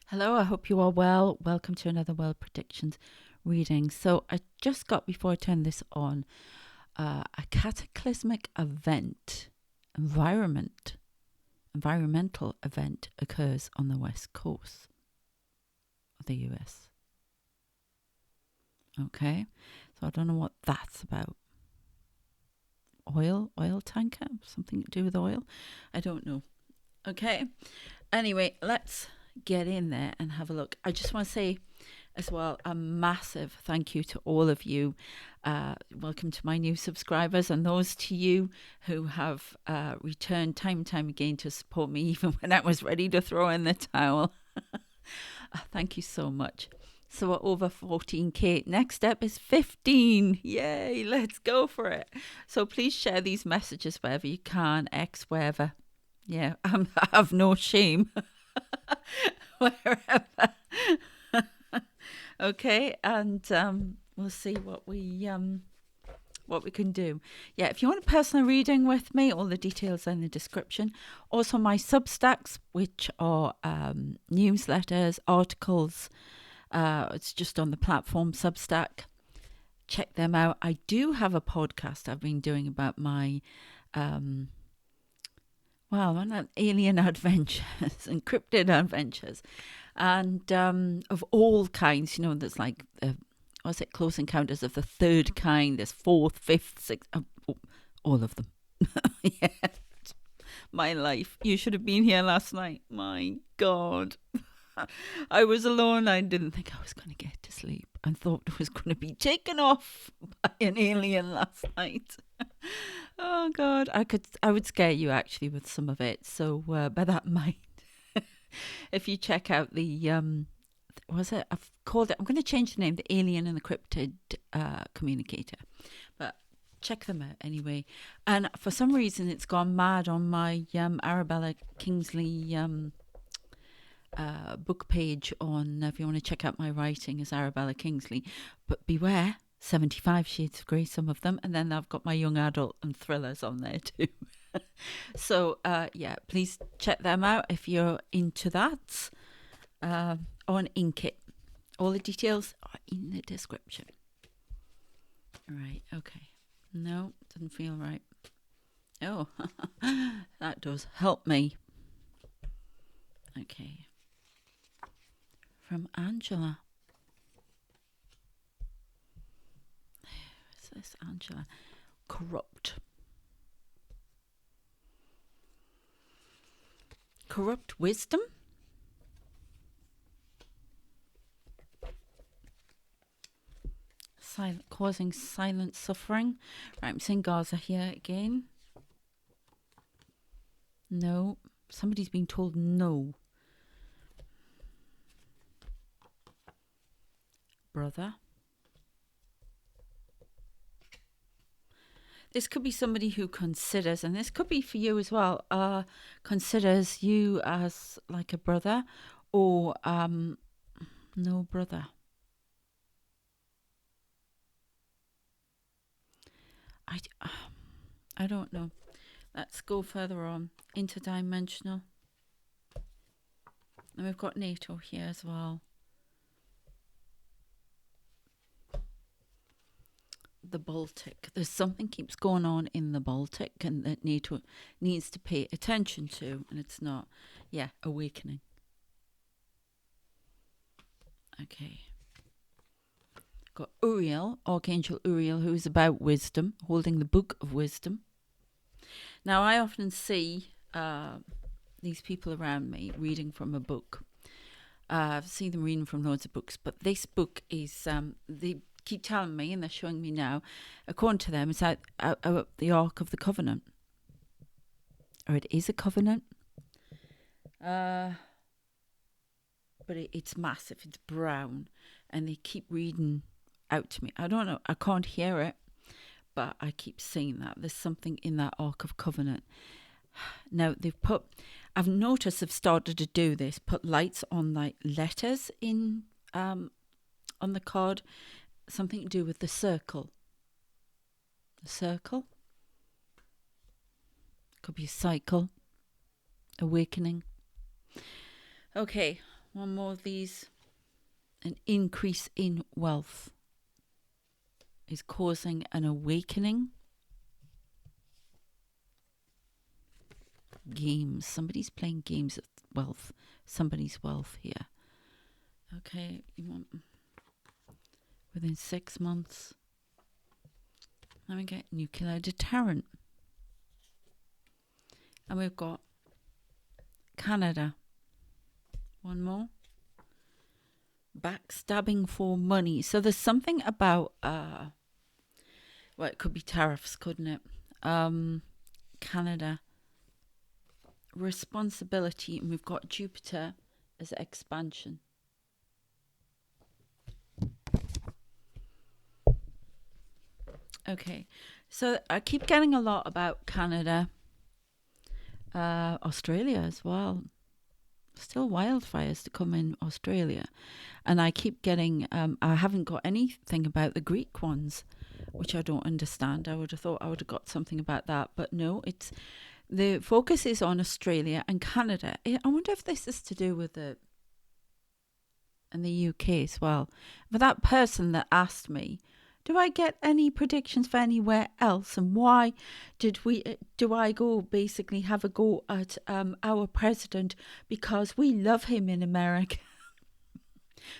Hello, I hope you are well. Welcome to another World Predictions reading. So I just got, before I turn this on, a cataclysmic environmental event occurs on the west coast of the US. Okay, so I don't know what that's about. Oil tanker, something to do with oil? I don't know. Okay, anyway, let's get in there and have a look. I just want to say as well a massive thank you to all of you. Welcome to my new subscribers and those to you who have returned time and time again to support me even when I was ready to throw in the towel. Thank you so much. So we're over 14k. Next step is 15. Yay, let's go for it. So please share these messages wherever you can, X, wherever. Yeah, I have no shame. Wherever. Okay, and we'll see what we can do. Yeah, if you want a personal reading with me, all the details are in the description. Also, my Substacks, which are newsletters, articles. It's just on the platform Substack. Check them out. I do have a podcast I've been doing about my alien adventures, encrypted adventures, and of all kinds. You know, there's like Close Encounters of the Third Kind. There's fourth, fifth, sixth, all of them. Yeah, my life. You should have been here last night. My God. I was alone. I didn't think I was going to get to sleep. I thought I was going to be taken off by an alien last night. Oh God, I would scare you actually with some of it. So bear that in mind. If you check out the I've called it. I'm going to change the name, the Alien and the Cryptid Communicator, but check them out anyway. And for some reason, it's gone mad on my Arabella Kingsley book page on, if you want to check out my writing, as Arabella Kingsley. But beware, 75 Shades of Grey, some of them. And then I've got my young adult and thrillers on there too. So, yeah, please check them out if you're into that. On Inkit. All the details are in the description. Right, okay. No, doesn't feel right. Oh, that does help me. Okay. From Angela. What's this, Angela? Corrupt wisdom? Causing silent suffering. Right, I'm seeing Gaza here again. No. Somebody's been told no. Brother. This could be somebody who considers, and this could be for you as well, considers you as like a brother, or no brother. I don't know. Let's go further on. Interdimensional. And we've got NATO here as well. The Baltic. There's something keeps going on in the Baltic and that NATO needs to pay attention to, and it's not. Yeah, awakening. Okay. Got Uriel, Archangel Uriel, who's about wisdom, holding the book of wisdom. Now, I often see these people around me reading from a book. I've seen them reading from loads of books, but this book is, they keep telling me, and they're showing me now, according to them, it's out the Ark of the Covenant. Or it is a covenant. But it's massive, it's brown, and they keep reading out to me. I don't know, I can't hear it, but I keep seeing that there's something in that Ark of Covenant. Now I've noticed they've started to do this, put lights on like letters in on the card, something to do with the circle. The circle could be a cycle, awakening. Okay, One more of these. An increase in wealth is causing an awakening. Games. Somebody's playing games of wealth. Somebody's wealth here. Okay, you want within 6 months. Then we get nuclear deterrent. And we've got Canada. One more. Backstabbing for money. So there's something about well, it could be tariffs, couldn't it? Canada. Responsibility, and we've got Jupiter as expansion. Okay, so I keep getting a lot about Canada, Australia as well. Still wildfires to come in Australia, and I keep getting I haven't got anything about the Greek ones, which I don't understand. I would have thought I would have got something about that, but no, it's the focus is on Australia and Canada. I wonder if this is to do with the UK as well. For that person that asked me, do I get any predictions for anywhere else, and why do I go basically have a go at our president because we love him in America?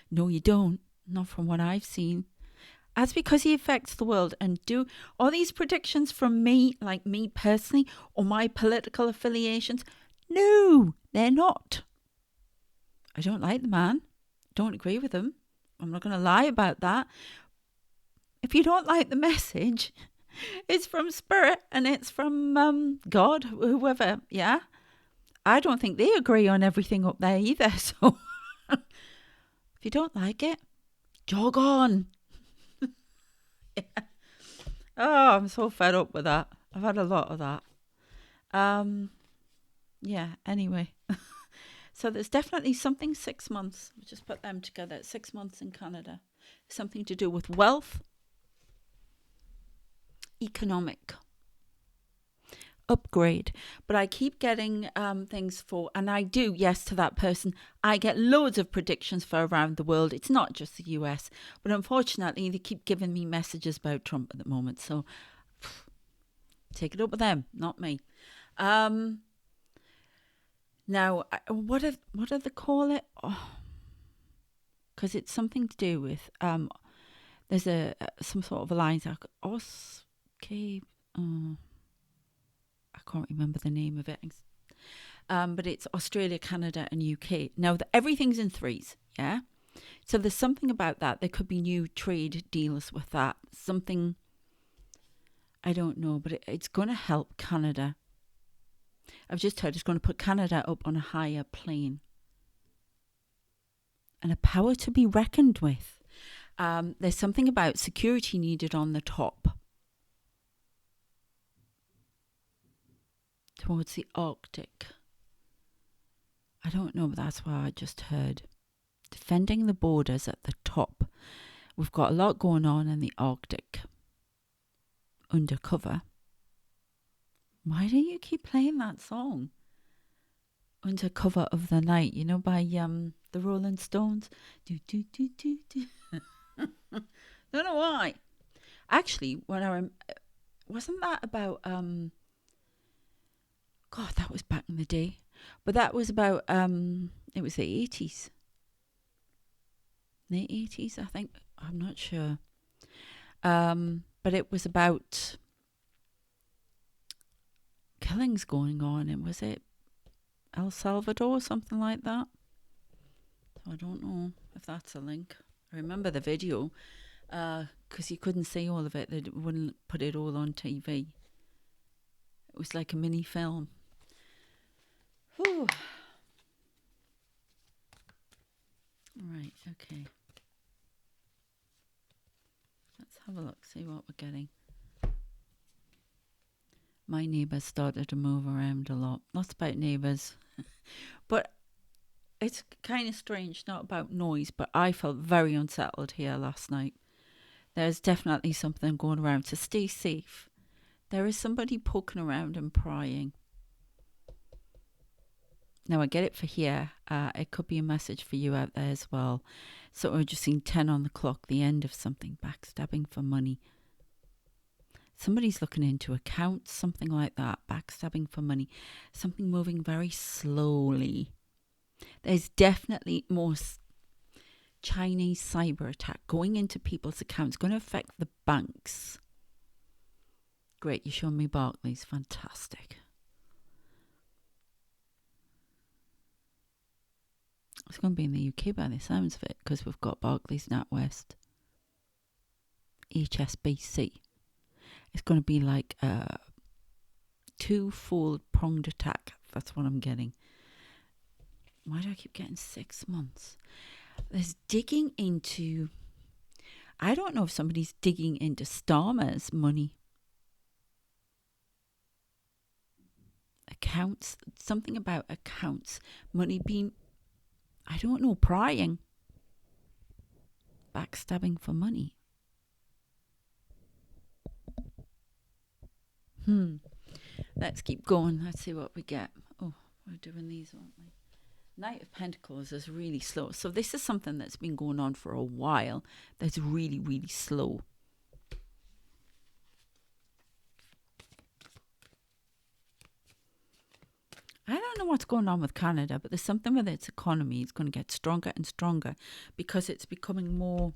No, you don't. Not from what I've seen. That's because he affects the world. And do all these predictions from me, like me personally, or my political affiliations? No, they're not. I don't like the man. Don't agree with him. I'm not going to lie about that. If you don't like the message, it's from Spirit and it's from God, whoever, yeah? I don't think they agree on everything up there either. So if you don't like it, jog on. Yeah. Oh, I'm so fed up with that. I've had a lot of that. Yeah, anyway. So there's definitely something 6 months. We'll just put them together. 6 months in Canada. Something to do with wealth, economic, upgrade. But I keep getting things for, and I do, yes, to that person. I get loads of predictions for around the world. It's not just the US, but unfortunately they keep giving me messages about Trump at the moment. So take it up with them, not me. Now, what do they call it? Because it's something to do with there's some sort of alliance. I can't remember the name of it. But it's Australia, Canada, and UK. Now, everything's in threes, yeah? So there's something about that. There could be new trade deals with that. Something, I don't know, but it's going to help Canada. I've just heard it's going to put Canada up on a higher plane. And a power to be reckoned with. There's something about security needed on the top. Towards the Arctic. I don't know, but that's what I just heard. Defending the borders at the top. We've got a lot going on in the Arctic. Undercover. Why do you keep playing that song? Under Cover of the Night, you know, by the Rolling Stones. Do, do, do, do, do. Don't know why. Actually, when wasn't that about God, that was back in the day. But that was about it was the 80s. The 80s, I think. I'm not sure. But it was about killings going on, and was it El Salvador, something like that? So I don't know if that's a link. I remember the video because you couldn't see all of it. They wouldn't put it all on TV. It was like a mini film. Whew. Right, okay. Let's have a look, see what we're getting. My neighbours started to move around a lot. Lots about neighbours. But it's kind of strange, not about noise, but I felt very unsettled here last night. There's definitely something going around, so stay safe. There is somebody poking around and prying. Now I get it for here. It could be a message for you out there as well. So we're just seeing 10 on the clock, the end of something, backstabbing for money. Somebody's looking into accounts, something like that, backstabbing for money, something moving very slowly. There's definitely more Chinese cyber attack going into people's accounts, going to affect the banks. Great, you showed me Barclays, fantastic. It's going to be in the UK by the sounds of it, because we've got Barclays, NatWest, HSBC. It's going to be like a two-fold pronged attack. That's what I'm getting. Why do I keep getting 6 months? There's digging into... I don't know if somebody's digging into Starmer's money. Accounts. Something about accounts. Money being... I don't know, prying. Backstabbing for money. Let's keep going. Let's see what we get. Oh, we're doing these, aren't we? Knight of Pentacles is really slow. So this is something that's been going on for a while. That's really, really slow. I don't know what's going on with Canada, but there's something with its economy. It's going to get stronger and stronger because it's becoming more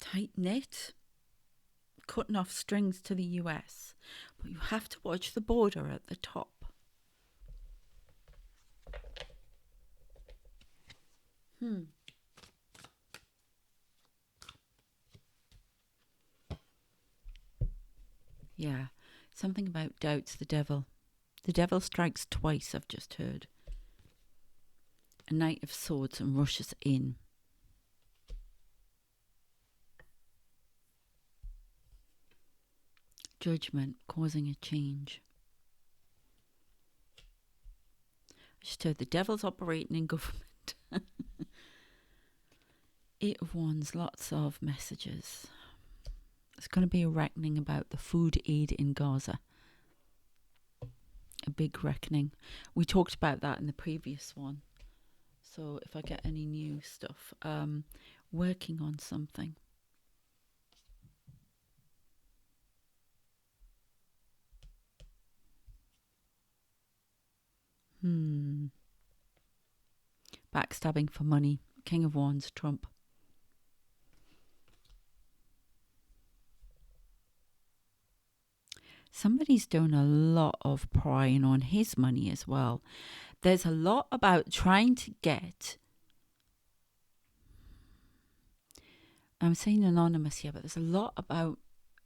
tight-knit, cutting off strings to the US. But you have to watch the border at the top. Yeah, something about doubts the devil. The devil strikes twice, I've just heard. A Knight of Swords and rushes in. Judgment causing a change. I just heard the devil's operating in government. 8 of Wands, lots of messages. There's going to be a reckoning about the food aid in Gaza. A big reckoning. We talked about that in the previous one. So if I get any new stuff, working on something. Backstabbing for money. King of Wands, Trump. Somebody's doing a lot of prying on his money as well. There's a lot about trying to get... I'm saying anonymous here, but there's a lot about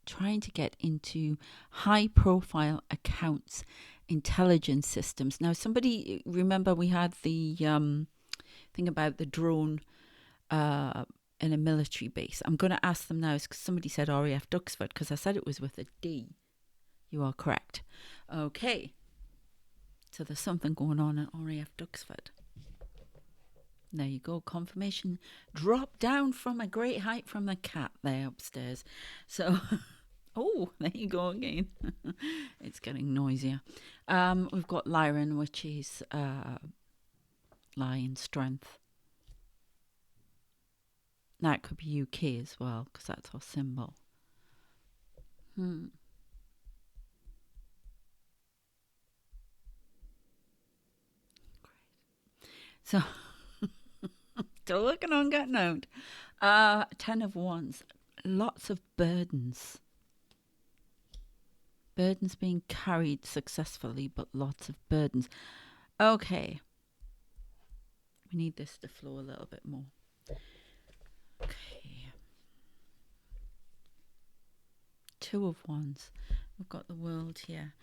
trying to get into high-profile accounts, intelligence systems. Now, somebody, remember we had the thing about the drone in a military base. I'm going to ask them now, because somebody said RAF Duxford, because I said it was with a D. You are correct. Okay. So there's something going on at RAF Duxford. There you go. Confirmation. Drop down from a great height from the cat there upstairs. So, oh, there you go again. It's getting noisier. We've got Lyran, which is lion strength. That could be UK as well, because that's our symbol. Great. So, still working on getting out. 10 of Wands. Lots of burdens. Burdens being carried successfully, but lots of burdens. Okay. We need this to flow a little bit more. Okay. 2 of Wands. We've got the World here.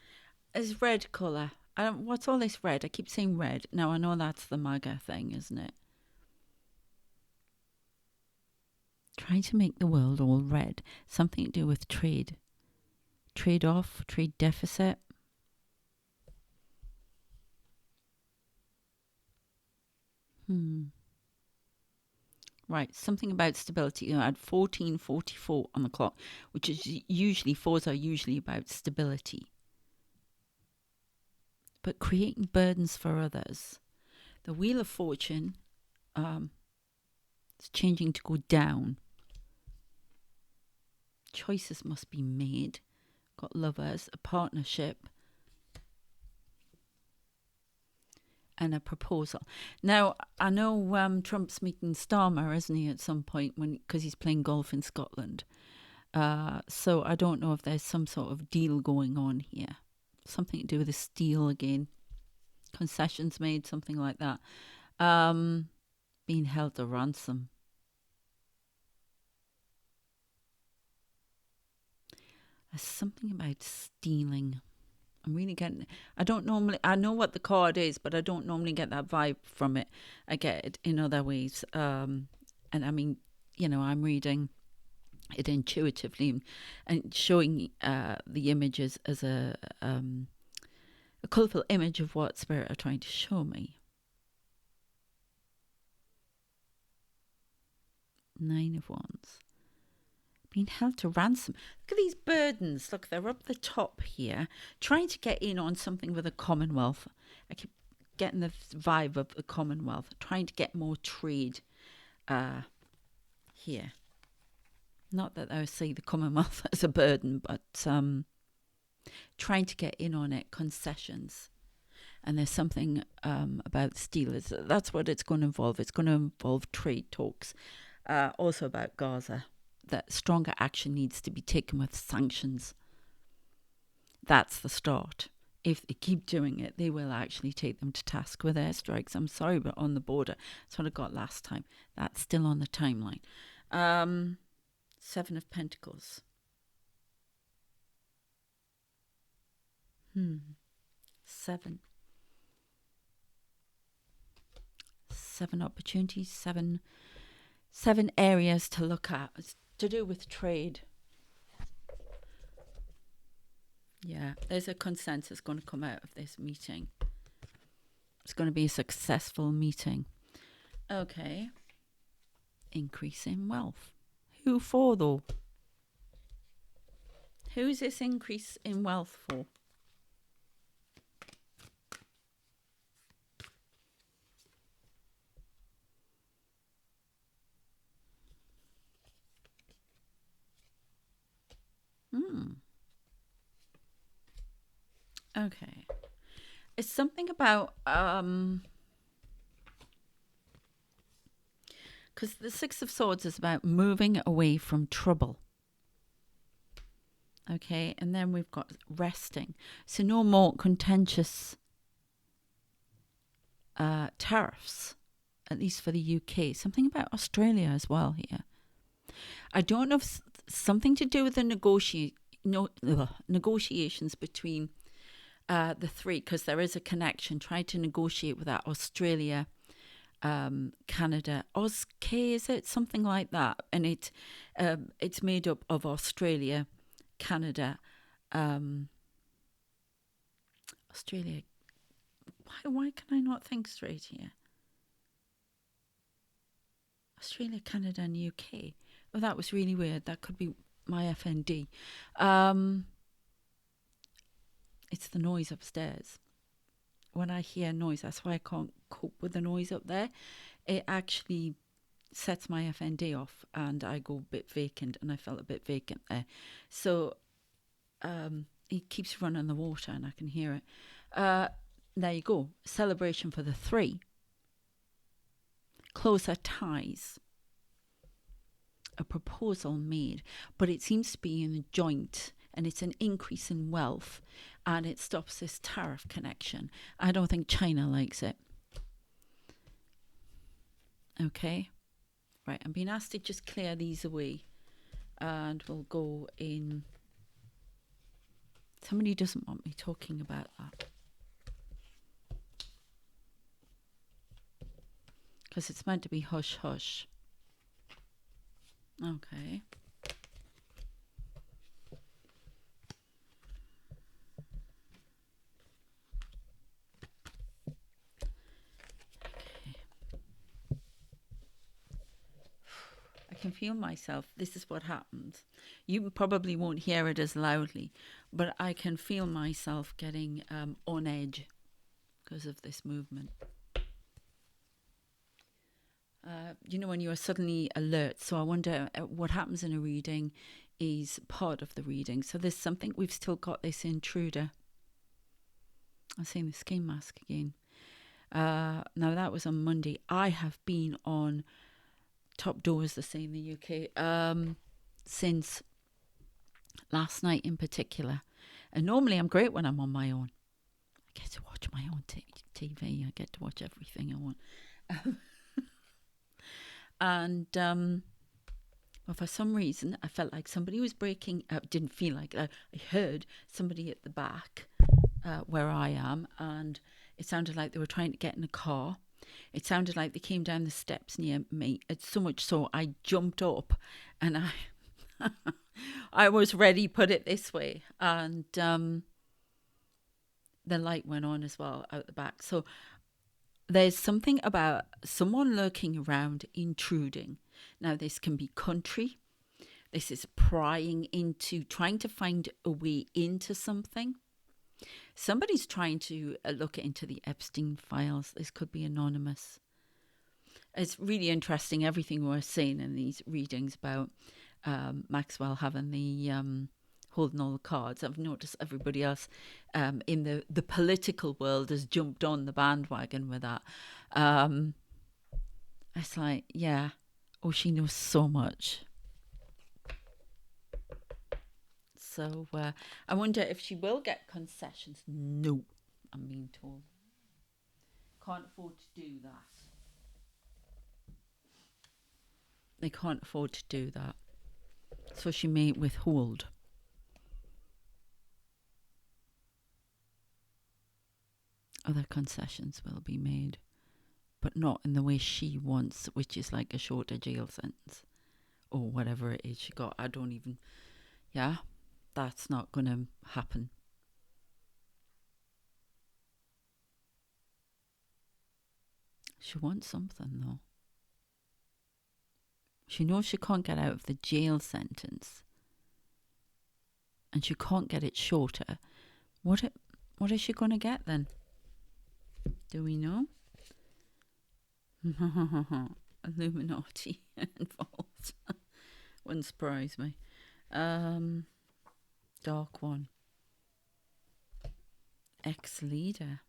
It's red colour. What's all this red? I keep saying red. Now, I know that's the MAGA thing, isn't it? Trying to make the world all red. Something to do with trade. Trade off, trade deficit. Right, something about stability. I had 14:44 on the clock, which is usually, 4s are usually about stability. but creating burdens for others. The Wheel of Fortune is changing to go down. Choices must be made. Got lovers, a partnership, and a proposal. Now, I know Trump's meeting Starmer, isn't he, at some point because he's playing golf in Scotland. So I don't know if there's some sort of deal going on here. Something to do with the steel again. Concessions made, something like that. Being held to ransom. There's something about stealing. I'm really getting. I know what the card is, but I don't normally get that vibe from it. I get it in other ways. And I mean, I'm reading it intuitively and showing the images as a colourful image of what spirit are trying to show me. 9 of Wands. Being held to ransom. Look at these burdens. Look, they're up the top here, trying to get in on something with the Commonwealth. I keep getting the vibe of the Commonwealth, trying to get more trade here. Not that I would see the Commonwealth as a burden, but trying to get in on it, concessions. And there's something about steel. That's what it's going to involve. It's going to involve trade talks. Also about Gaza. That stronger action needs to be taken with sanctions. That's the start. If they keep doing it, they will actually take them to task with airstrikes. I'm sorry, but on the border. That's what I got last time. That's still on the timeline. 7 of Pentacles. 7. 7 opportunities, 7 areas to look at. It's to do with trade. Yeah, there's a consensus going to come out of this meeting. It's going to be a successful meeting. Okay. Increase in wealth. Who for, though? Who's this increase in wealth for? Okay. It's something about because the 6 of Swords is about moving away from trouble. Okay, and then we've got resting. So no more contentious tariffs, at least for the UK. Something about Australia as well here. I don't know if something to do with the negotiations between the 3, because there is a connection. Try to negotiate with that Australia, Canada, AusK, is it? Something like that. And it's made up of Australia, Canada, Australia. Why can I not think straight here? Australia, Canada, and UK. Oh, that was really weird. That could be my FND. It's the noise upstairs. When I hear noise, that's why I can't cope with the noise up there. It actually sets my FND off and I go a bit vacant, and I felt a bit vacant there. So it keeps running the water and I can hear it. There you go. Celebration for the 3. Closer ties. A proposal made, but it seems to be in a joint, and it's an increase in wealth, and it stops this tariff connection. I don't think China likes it. Okay. Right, I'm being asked to just clear these away, and we'll go in. Somebody doesn't want me talking about that, because it's meant to be hush hush. Okay. I can feel myself. This is what happens. You probably won't hear it as loudly, but I can feel myself getting on edge. because of this movement. When you are suddenly alert. So I wonder what happens in a reading is part of the reading. So there's something, we've still got this intruder. I'm saying the ski mask again. Now that was on Monday. I have been on top doors, they say in the UK, since last night in particular. And normally I'm great when I'm on my own. I get to watch my own TV. I get to watch everything I want. And well, for some reason, I felt like somebody was breaking up. Didn't feel like I heard somebody at the back where I am, and it sounded like they were trying to get in a car. It sounded like they came down the steps near me. It's so much so I jumped up, and I was ready. Put it this way, and the light went on as well out the back. So there's something about someone lurking around, intruding. Now, this can be country. This is prying into, trying to find a way into something. Somebody's trying to look into the Epstein files. This could be anonymous. It's really interesting, everything we're saying in these readings about Maxwell having the holding all the cards. I've noticed everybody else in the political world has jumped on the bandwagon with that. It's like, yeah, oh, she knows so much. So I wonder if she will get concessions. No, I'm being told. Can't afford to do that. They can't afford to do that. So she may withhold. Other concessions will be made, but not in the way she wants, which is like a shorter jail sentence or whatever it is she got. I don't even, yeah, that's not going to happen. She wants something though. She knows she can't get out of the jail sentence and she can't get it shorter. What is she going to get then? Do we know? Illuminati involved. Wouldn't surprise me. Dark one. Ex-leader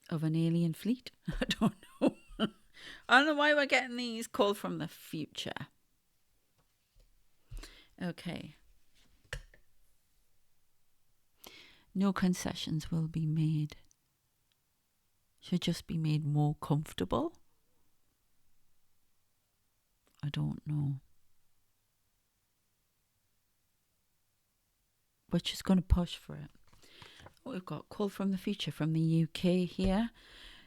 of an alien fleet. I don't know. I don't know why we're getting these called from the future. Okay. No concessions will be made. Should just be made more comfortable. I don't know. But she's going to push for it. We've got call from the future from the UK here.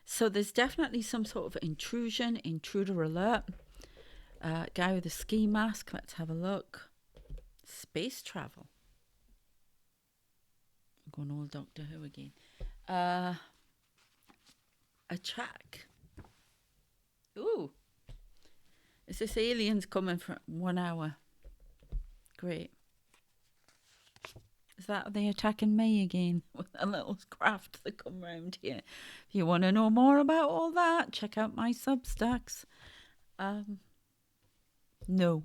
So there's definitely some sort of intruder alert. Guy with a ski mask. Let's have a look. Space travel. I'm going all Doctor Who again. A track. Ooh. Is this aliens coming for 1 hour? Great. Is that they attacking me again with a little craft that come round here? If you want to know more about all that, check out my Substacks. No.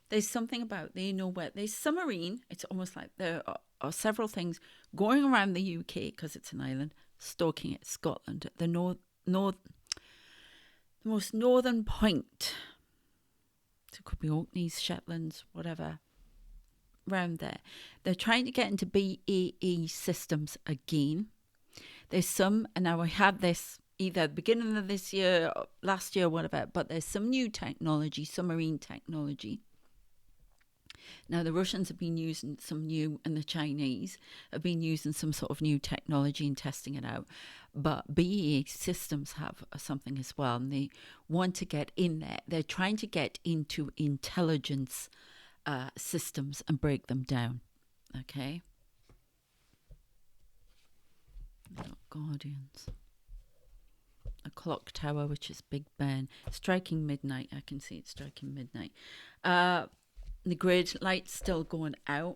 There's something about, they know where, there's submarine. It's almost like there are several things going around the UK, because it's an island, stalking it, Scotland, the most northern point. So it could be Orkneys, Shetlands, whatever. Around there. They're trying to get into BAE systems again. There's some, and now we had this either at the beginning of this year, or last year, whatever, but there's some new technology, submarine technology. Now the Russians have been using some new, and the Chinese have been using some sort of new technology and testing it out. But BAE systems have something as well, and they want to get in there. They're trying to get into intelligence systems and break them down. Okay. Guardians. A clock tower, which is Big Ben, striking midnight. I can see it striking midnight. The grid light's still going out.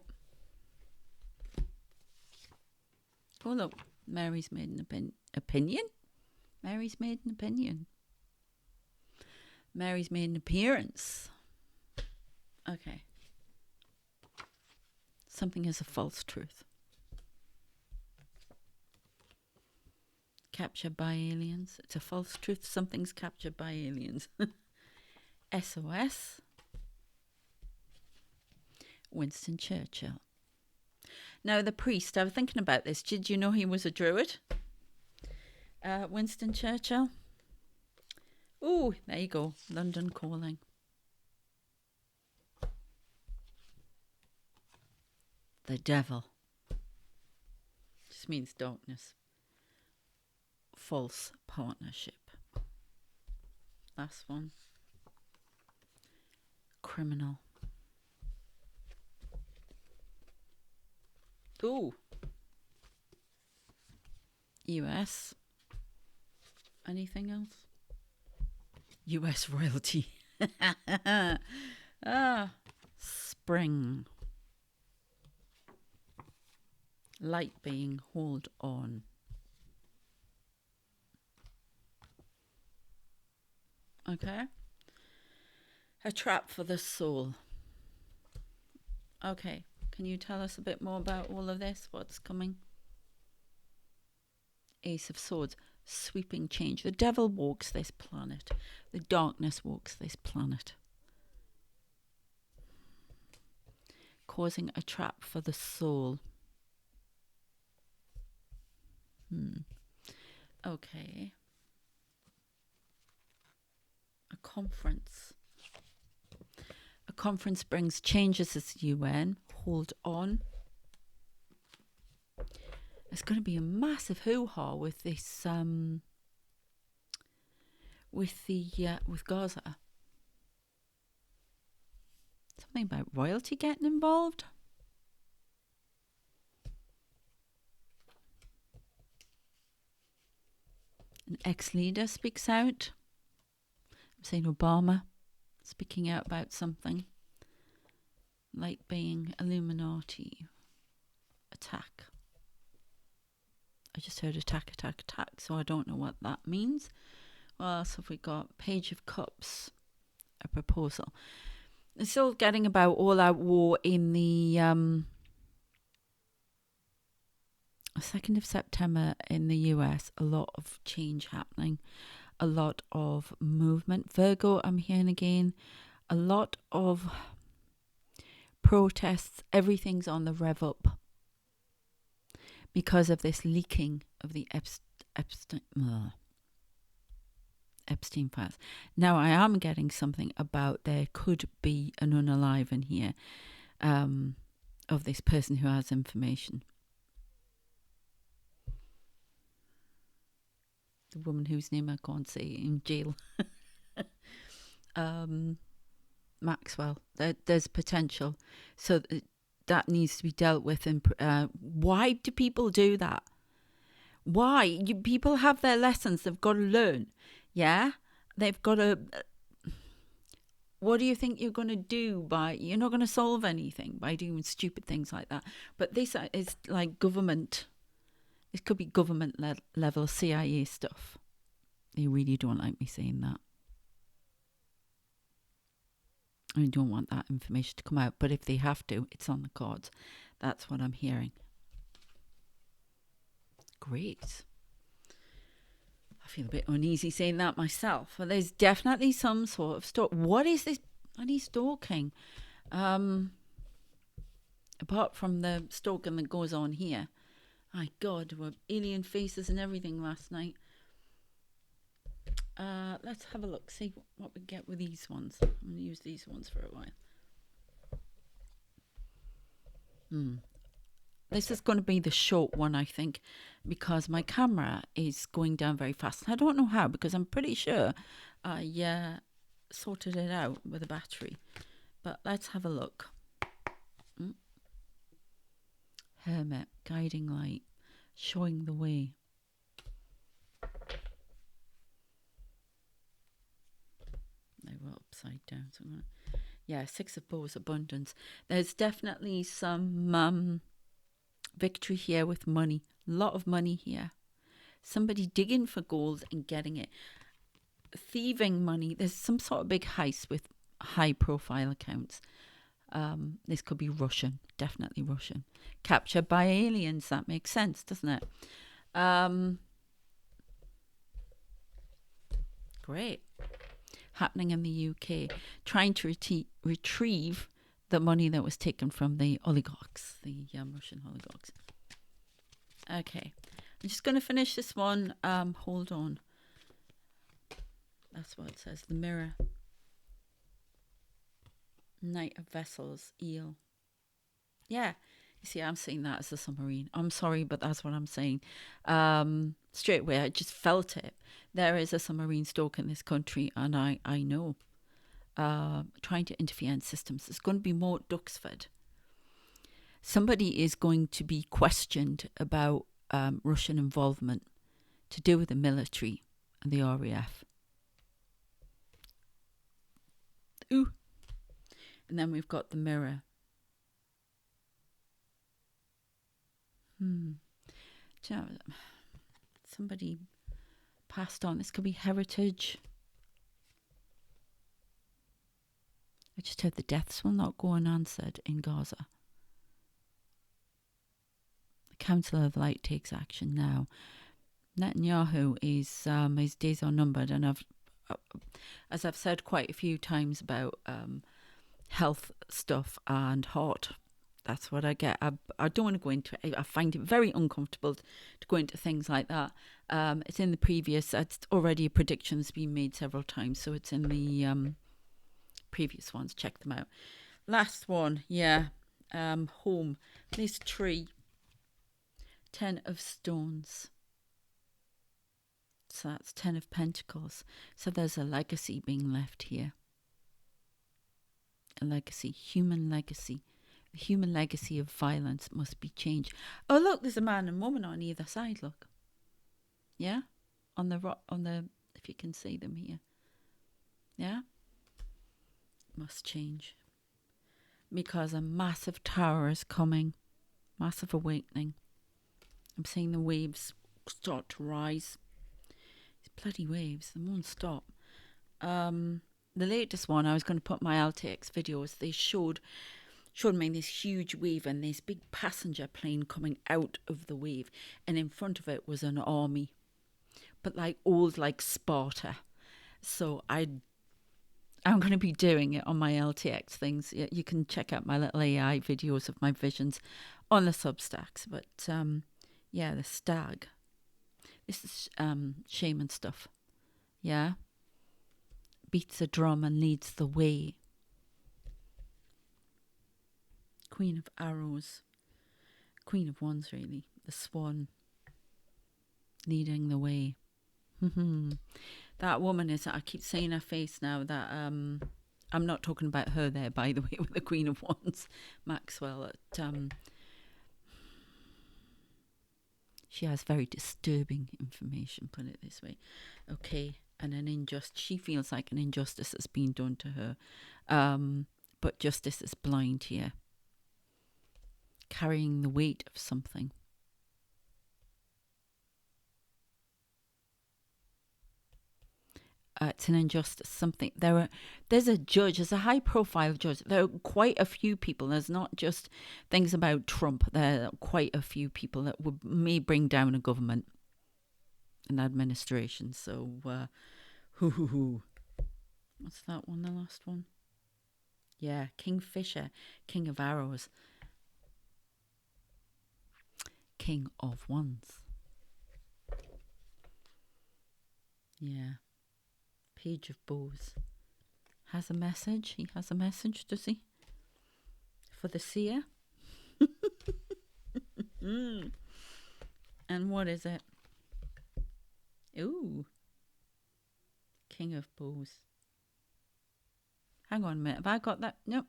Oh, look. Mary's made an opinion? Mary's made an opinion. Mary's made an appearance. Okay. Something is a false truth. Captured by aliens. It's a false truth. Something's captured by aliens. SOS. Winston Churchill. Now, the priest, I was thinking about this. Did you know he was a druid? Winston Churchill. Oh, there you go. London Calling. The devil. Just means darkness. False partnership. Last one. Criminal. Ooh. US. Anything else? US royalty. Spring. Light being hauled on. Okay. A trap for the soul. Okay. Can you tell us a bit more about all of this? What's coming? Ace of Swords. Sweeping change. The devil walks this planet. The darkness walks this planet. Causing a trap for the soul. Okay. A conference. A conference brings changes as UN. Hold on. There's going to be a massive hoo-ha with this, with Gaza. Something about royalty getting involved. An ex-leader speaks out. I'm saying Obama speaking out about something. Like being Illuminati. Attack. I just heard attack, so I don't know what that means. What else have we got? Page of Cups. A proposal. It's still getting about all-out war in the 2nd of September in the US. A lot of change happening. A lot of movement. Virgo, I'm hearing again. A lot of protests. Everything's on the rev up because of this leaking of the Epstein files. Now, I am getting something about there could be an unalive in here of this person who has information. The woman whose name I can't say in jail. Maxwell. There's potential. So that needs to be dealt with. And why do people do that? Why? People have their lessons they've got to learn. Yeah? They've got to... What do you think you're going to do by... You're not going to solve anything by doing stupid things like that. But this is like government... It could be government level CIA stuff. They really don't like me saying that. I don't want that information to come out. But if they have to, it's on the cards. That's what I'm hearing. Great. I feel a bit uneasy saying that myself. But there's definitely some sort of stalk. What is this bloody stalking? Apart from the stalking that goes on here. My God, there were alien faces and everything last night. Let's have a look. See what we get with these ones. I'm going to use these ones for a while. This is going to be the short one, I think, because my camera is going down very fast. I don't know how, because I'm pretty sure I sorted it out with a battery. But let's have a look. Hermit, guiding light, showing the way. They were upside down. So yeah, 6 of Bows, abundance. There's definitely some Victory here with money. A lot of money here. Somebody digging for gold and getting it. Thieving money. There's some sort of big heist with high profile accounts. This could be Russian. Definitely Russian. Captured by aliens. That makes sense, doesn't it? Great. Happening in the UK. Trying to retrieve the money that was taken from the oligarchs, the Russian oligarchs. Okay, I'm just going to finish this one. Hold on. That's what it says. The Mirror. Knight of Vessels, eel. Yeah, you see, I'm saying that as a submarine. I'm sorry, but that's what I'm saying. Straight away, I just felt it. There is a submarine stoke in this country, and I know. Trying to interfere in systems. There's going to be more Duxford. Somebody is going to be questioned about Russian involvement to do with the military and the RAF. Ooh. And then we've got the Mirror. Somebody passed on. This could be heritage. I just heard the deaths will not go unanswered in Gaza. The Council of Light takes action now. Netanyahu is his days are numbered, and as I've said quite a few times about health stuff and heart. That's what I get. I don't want to go into it. I find it very uncomfortable to go into things like that. It's in the previous. It's already a prediction that's been made several times, so it's in the previous ones. Check them out. Last one, yeah. Home. This tree. 10 of Stones. So that's 10 of Pentacles. So there's a legacy being left here. A legacy, human legacy. The human legacy of violence must be changed. Oh, look, there's a man and woman on either side, look. Yeah? On the, if you can see them here. Yeah? Must change. Because a massive tower is coming. Massive awakening. I'm seeing the waves start to rise. These bloody waves, they won't stop. The latest one, I was going to put my LTX videos. They showed me this huge wave and this big passenger plane coming out of the wave, and in front of it was an army, but like old, like Sparta. So I'm going to be doing it on my LTX things. You can check out my little AI videos of my visions on the Substacks. But yeah, the stag. This is shaman stuff. Yeah. Beats a drum and leads the way. Queen of Arrows. Queen of Wands, really. The swan. Leading the way. That woman is, I keep saying her face now, that I'm not talking about her there, by the way, with the Queen of Wands, Maxwell. She has very disturbing information, put it this way. Okay, and she feels like an injustice has been done to her. But justice is blind here. Carrying the weight of something. It's an injustice, something. There's a judge, there's a high-profile judge. There are quite a few people. There's not just things about Trump. There are quite a few people that may bring down a government, an administration. So, what's that one, the last one? Yeah, Kingfisher, King of Arrows. King of Wands. Yeah. Page of Bows. Has a message. He has a message, does he? For the seer. And what is it? Ooh. King of Bows. Hang on a minute. Have I got that? Nope.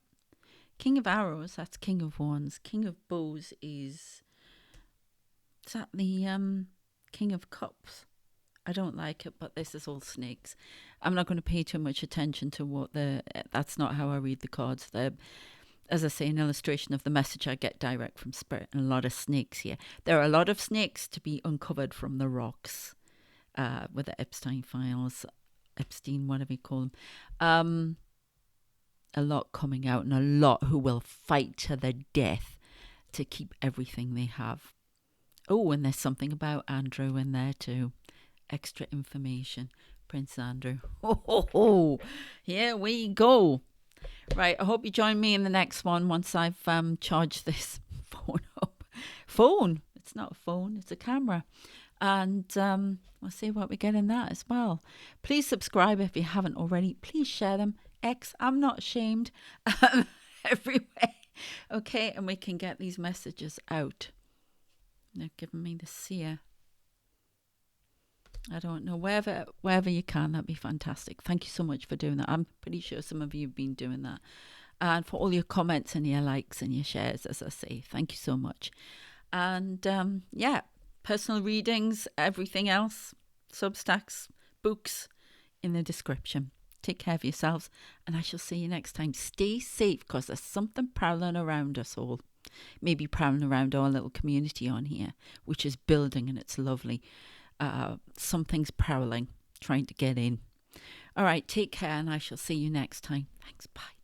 King of Arrows, that's King of Wands. King of Bows is that the King of Cups? I don't like it, but this is all snakes. I'm not going to pay too much attention to what that's not how I read the cards. as I say, an illustration of the message I get direct from Spirit, and a lot of snakes here. There are a lot of snakes to be uncovered from the rocks with the Epstein files, Epstein, whatever you call them. A lot coming out, and a lot who will fight to the death to keep everything they have. Oh, and there's something about Andrew in there too. Extra information. Prince Andrew. Oh, here we go. Right, I hope you join me in the next one once I've charged this phone up. Phone? It's not a phone, it's a camera. And we'll see what we get in that as well. Please subscribe if you haven't already. Please share them. I'm not ashamed. Everywhere. Okay, and we can get these messages out. They're giving me the seer. I don't know, wherever you can, that'd be fantastic. Thank you so much for doing that. I'm pretty sure some of you have been doing that. And for all your comments and your likes and your shares, as I say, thank you so much. And yeah, personal readings, everything else, Substacks, books in the description. Take care of yourselves, and I shall see you next time. Stay safe, because there's something prowling around us all. Maybe prowling around our little community on here, which is building, and it's lovely. Something's prowling, trying to get in. All right, take care, and I shall see you next time. Thanks, bye.